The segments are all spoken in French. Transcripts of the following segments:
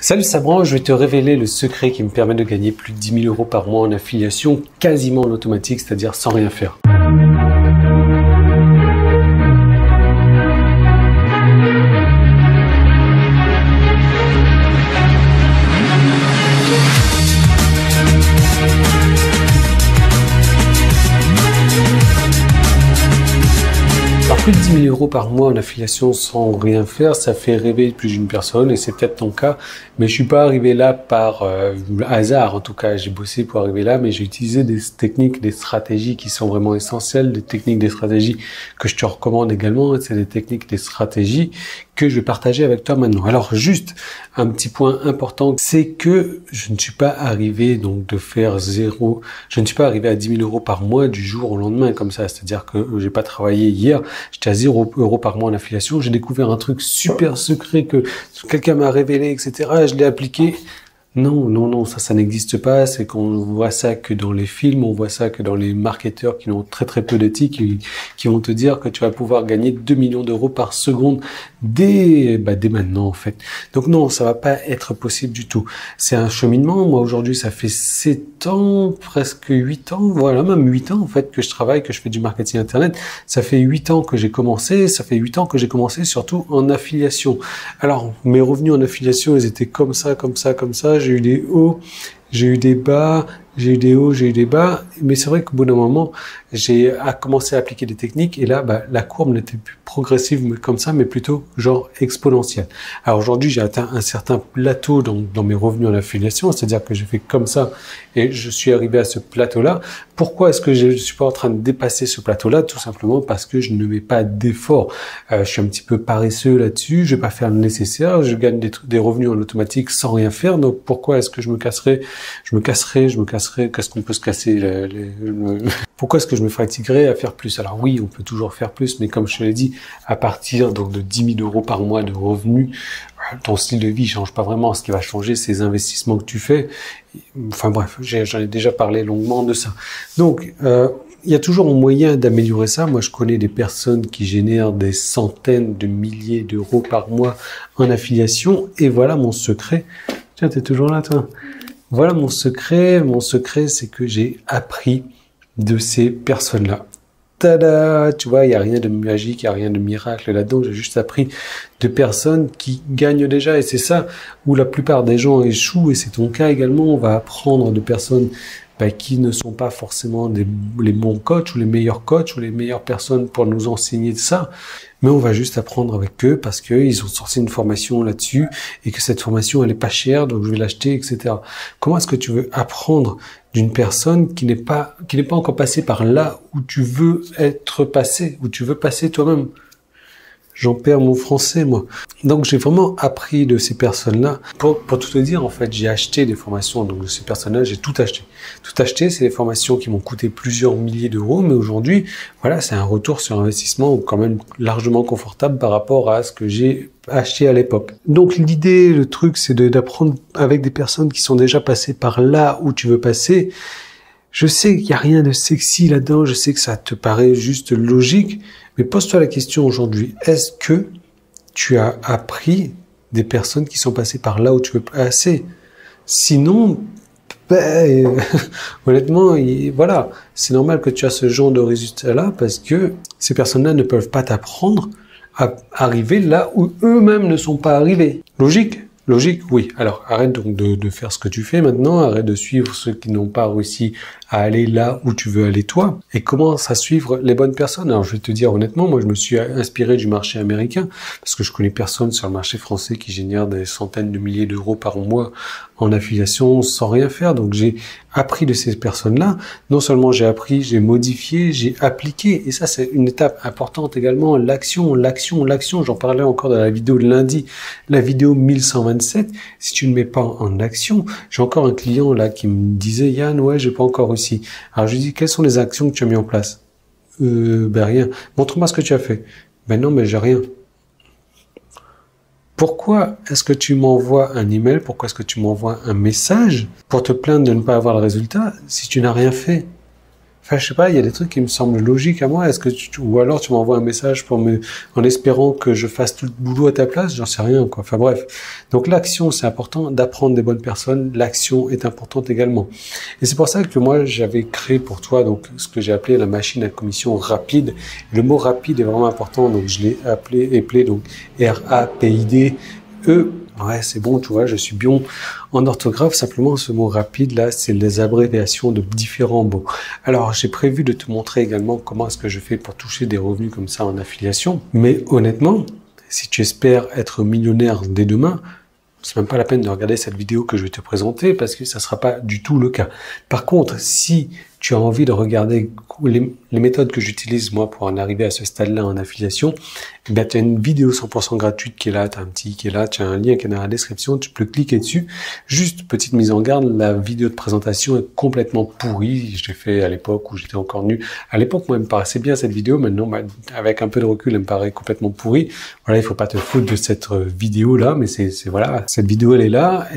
Salut Sabran, je vais te révéler le secret qui me permet de gagner plus de 10 000 € par mois en affiliation quasiment en automatique, c'est-à-dire sans rien faire. Plus de 10 000 € par mois en affiliation sans rien faire, ça fait rêver plus d'une personne et c'est peut-être ton cas, mais je suis pas arrivé là par hasard. En tout cas, j'ai bossé pour arriver là, mais j'ai utilisé des techniques, des stratégies qui sont vraiment essentielles, des techniques, des stratégies que je te recommande également. C'est des techniques, des stratégies que je vais partager avec toi maintenant. Alors juste un petit point important, c'est que je ne suis pas arrivé donc de faire zéro, je ne suis pas arrivé à 10 000 € par mois du jour au lendemain comme ça. C'est-à-dire que j'ai pas travaillé hier, j'étais à 0 € par mois en affiliation, j'ai découvert un truc super secret que quelqu'un m'a révélé, etc. Et je l'ai appliqué. Non, ça n'existe pas. C'est qu'on voit ça que dans les films, on voit ça que dans les marketeurs qui ont très peu d'éthique, qui vont te dire que tu vas pouvoir gagner 2 millions d'euros par seconde dès maintenant en fait. Donc non, ça va pas être possible du tout. C'est un cheminement. Moi aujourd'hui, ça fait 7 ans, presque 8 ans, voilà, même 8 ans en fait que je travaille, que je fais du marketing internet. Ça fait 8 ans que j'ai commencé. Ça fait 8 ans que j'ai commencé surtout en affiliation. Alors mes revenus en affiliation, ils étaient comme ça. J'ai eu des hauts, j'ai eu des bas, j'ai eu des hauts, j'ai eu des bas. Mais c'est vrai qu'au bout d'un moment, j'ai commencé à appliquer des techniques et là, la courbe n'était plus progressive comme ça, mais plutôt genre exponentielle. Alors aujourd'hui, j'ai atteint un certain plateau dans mes revenus en affiliation, c'est-à-dire que j'ai fait comme ça et je suis arrivé à ce plateau-là. Pourquoi est-ce que je ne suis pas en train de dépasser ce plateau-là? Tout simplement parce que je ne mets pas d'effort. Je suis un petit peu paresseux là-dessus, je vais pas faire le nécessaire, je gagne des revenus en automatique sans rien faire. Donc pourquoi est-ce que je me casserais? Qu'est-ce qu'on peut se casser? Pourquoi est-ce que je me fatiguerais à faire plus? Alors oui, on peut toujours faire plus, mais comme je te l'ai dit, à partir donc de 10 000 € par mois de revenus, ton style de vie change pas vraiment. Ce qui va changer, c'est les investissements que tu fais. Enfin bref, j'en ai déjà parlé longuement de ça. Donc, il y a toujours un moyen d'améliorer ça. Moi, je connais des personnes qui génèrent des centaines de milliers d'euros par mois en affiliation. Et voilà mon secret. Tiens, t'es toujours là, toi? Voilà mon secret. Mon secret, c'est que j'ai appris de ces personnes-là. Tada! Tu vois, il n'y a rien de magique, il n'y a rien de miracle là-dedans. J'ai juste appris de personnes qui gagnent déjà. Et c'est ça où la plupart des gens échouent. Et c'est ton cas également. On va apprendre de personnes qui ne sont pas forcément les bons coachs ou les meilleurs coachs ou les meilleures personnes pour nous enseigner de ça. Mais on va juste apprendre avec eux parce qu'ils ont sorti une formation là-dessus et que cette formation, elle est pas chère, donc je vais l'acheter, etc. Comment est-ce que tu veux apprendre d'une personne qui n'est pas encore passée par là où tu veux être passé, où tu veux passer toi-même? J'en perds mon français, moi. Donc, j'ai vraiment appris de ces personnes-là. Pour tout te dire, en fait, j'ai acheté des formations. Donc, de ces personnes-là, j'ai tout acheté. Tout acheté, c'est des formations qui m'ont coûté plusieurs milliers d'euros. Mais aujourd'hui, voilà, c'est un retour sur investissement quand même largement confortable par rapport à ce que j'ai acheté à l'époque. Donc, l'idée, le truc, c'est d'apprendre avec des personnes qui sont déjà passées par là où tu veux passer. Je sais qu'il n'y a rien de sexy là-dedans. Je sais que ça te paraît juste logique. Mais pose-toi la question aujourd'hui, est-ce que tu as appris des personnes qui sont passées par là où tu veux passer? Sinon, honnêtement, voilà, c'est normal que tu as ce genre de résultat-là parce que ces personnes-là ne peuvent pas t'apprendre à arriver là où eux-mêmes ne sont pas arrivés. Logique? Logique, oui. Alors, arrête donc de faire ce que tu fais maintenant, arrête de suivre ceux qui n'ont pas réussi à aller là où tu veux aller toi, et commence à suivre les bonnes personnes. Alors, je vais te dire honnêtement, moi, je me suis inspiré du marché américain, parce que je connais personne sur le marché français qui génère des centaines de milliers d'euros par mois en affiliation sans rien faire. Donc, j'ai appris de ces personnes-là. Non seulement j'ai appris, j'ai modifié, j'ai appliqué. Et ça, c'est une étape importante également. L'action. J'en parlais encore dans la vidéo de lundi, la vidéo 1127. Si tu ne mets pas en action, j'ai encore un client là qui me disait, Yann, ouais, j'ai pas encore réussi. Alors, je lui dis, quelles sont les actions que tu as mis en place? Rien. Montre-moi ce que tu as fait. Non, mais j'ai rien. Pourquoi est-ce que tu m'envoies un email? Pourquoi est-ce que tu m'envoies un message pour te plaindre de ne pas avoir le résultat si tu n'as rien fait? Enfin, je sais pas, il y a des trucs qui me semblent logiques à moi. Est-ce que ou alors tu m'envoies un message en espérant que je fasse tout le boulot à ta place? J'en sais rien, quoi. Enfin, bref. Donc, l'action, c'est important d'apprendre des bonnes personnes. L'action est importante également. Et c'est pour ça que moi, j'avais créé pour toi, donc, ce que j'ai appelé la machine à commission rapide. Et le mot rapide est vraiment important. Donc, je l'ai appelé, donc, R-A-P-I-D-E. Ouais, c'est bon, tu vois, je suis bien en orthographe. Simplement, ce mot rapide, là, c'est les abréviations de différents mots. Alors, j'ai prévu de te montrer également comment est-ce que je fais pour toucher des revenus comme ça en affiliation. Mais honnêtement, si tu espères être millionnaire dès demain, c'est même pas la peine de regarder cette vidéo que je vais te présenter parce que ça sera pas du tout le cas. Par contre, si tu as envie de regarder les méthodes que j'utilise moi pour en arriver à ce stade-là en affiliation, eh bien, tu as une vidéo 100% gratuite qui est là, tu as un petit qui est là, tu as un lien qui est dans la description, tu peux cliquer dessus. Juste petite mise en garde, la vidéo de présentation est complètement pourrie. Je l'ai fait à l'époque où j'étais encore nu. À l'époque, moi, elle me paraissait bien cette vidéo. Maintenant, avec un peu de recul, elle me paraît complètement pourrie. Voilà, il faut pas te foutre de cette vidéo-là, mais c'est voilà, cette vidéo, elle est là,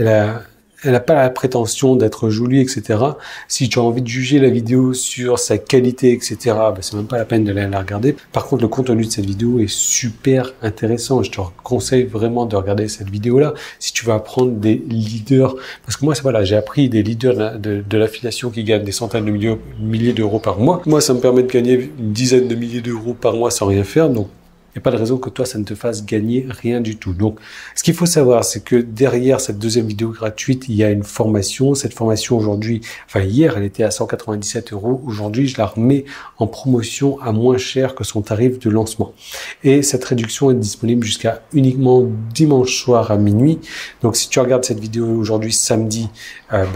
elle n'a pas la prétention d'être jolie, etc. Si tu as envie de juger la vidéo sur sa qualité, etc., ben, c'est même pas la peine de la regarder. Par contre, le contenu de cette vidéo est super intéressant. Je te conseille vraiment de regarder cette vidéo-là si tu veux apprendre des leaders. Parce que moi, voilà, j'ai appris des leaders de l'affiliation qui gagnent des centaines de milliers d'euros par mois. Moi, ça me permet de gagner une dizaine de milliers d'euros par mois sans rien faire. Donc, il n'y a pas de raison que toi, ça ne te fasse gagner rien du tout. Donc, ce qu'il faut savoir, c'est que derrière cette deuxième vidéo gratuite, il y a une formation. Cette formation aujourd'hui, enfin hier, elle était à 197 €. Aujourd'hui, je la remets en promotion à moins cher que son tarif de lancement. Et cette réduction est disponible jusqu'à uniquement dimanche soir à minuit. Donc, si tu regardes cette vidéo aujourd'hui samedi,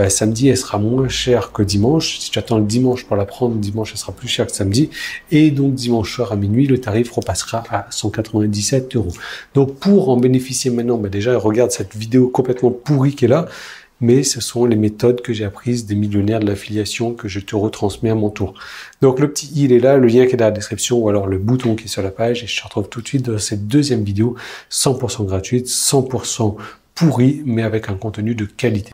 samedi, elle sera moins chère que dimanche. Si tu attends le dimanche pour la prendre, dimanche, elle sera plus chère que samedi. Et donc, dimanche soir à minuit, le tarif repassera à 197 €. Donc, pour en bénéficier maintenant, déjà, regarde cette vidéo complètement pourrie qui est là. Mais ce sont les méthodes que j'ai apprises des millionnaires de l'affiliation que je te retransmets à mon tour. Donc, le petit i, il est là, le lien qui est dans la description ou alors le bouton qui est sur la page. Et je te retrouve tout de suite dans cette deuxième vidéo 100% gratuite, 100% pourrie, mais avec un contenu de qualité.